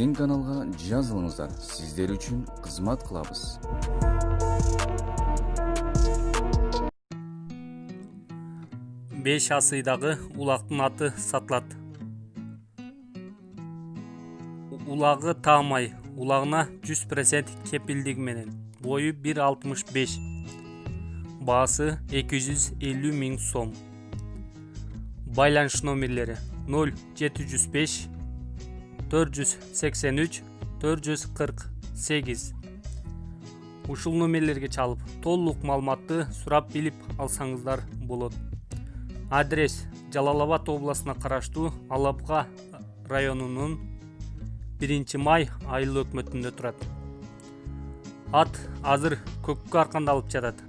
Биздин каналга жазылыңыздар, сиздер үчүн кызмат кылабыз. Беш асыйдагы улактын аты сатылат. Улагы таамай, улагына 100% кепилдиги менен. Бою 1.65. Баасы 250 000 сом. Байланыш номерлери 0705 483 448. Ушул номерлерге чалып, толук маалыматты сурап билип алсаңыздар болот. Адрес Жалал-Абад областына караштуу Алапка районунун 1-май айыл өкмөтүндө турат. Ат азыр көккө аркандалып жатат.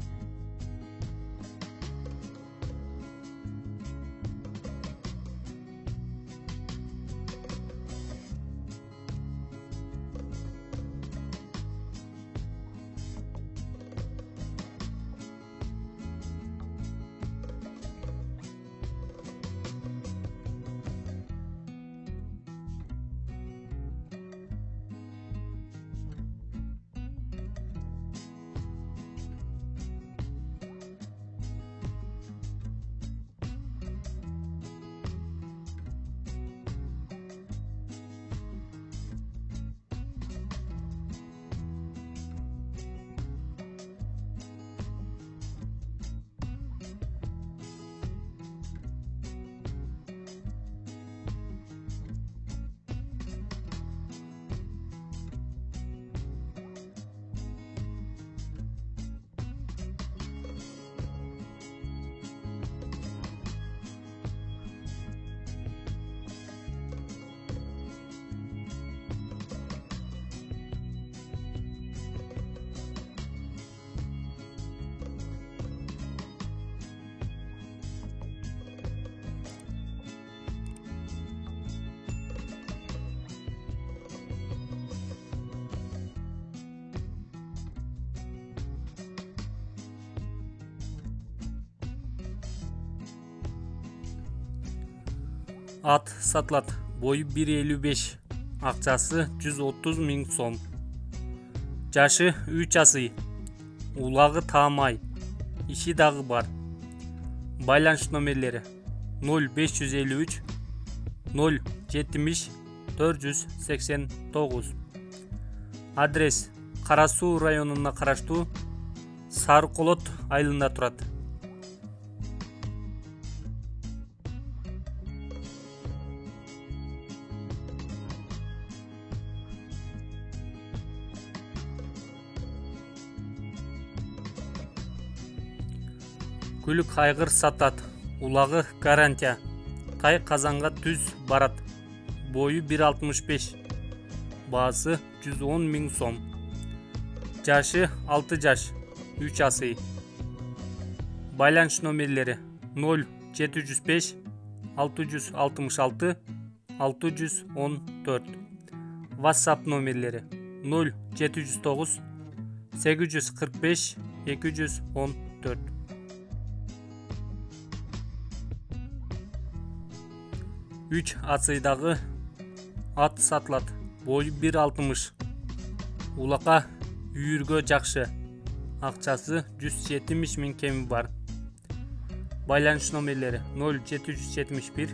Ат сатылат. Бою 1.55. Акчасы 130 000 сом. Жашы 3 асый. Улагы таамай. Иши дагы бар. Байланыш номерлери 0553 070 489. Адрес Кара Суу районуна караштуу Сары Колот айылында турат. Күлүк айгыр сатат. Улагы гарантия. Тай казанга түз барат. Бою 1.65. Баасы 110 000 сом. Жашы 6 жаш. 3 асый. Байланыш номерлери 0705 666 614. WhatsApp номерлери 0709 845 214. Үч асыйдагы ат сатылат. Бою 1.60. Улакка үйүргө жакшы. Акчасы 170 000 кеми бар. Байланыш номерлери 0771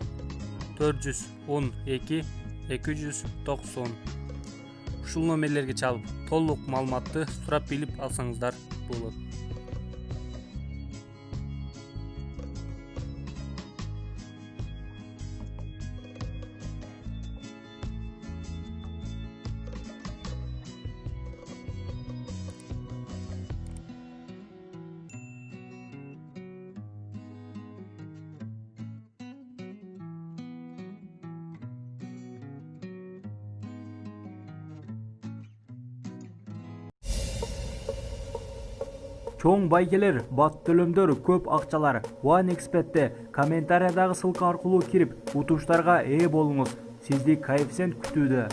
412 290. Ушул номерлерге чалып, толук маалыматты сурап билип алсаңыздар болот. Чоң байгелер, бат төлөмдөр, көп акчалар OneXBet'те комментариядагы ссылка аркылуу кирип, утуштарга ээ болуңуз. Сизди коэффициент күтүүдө.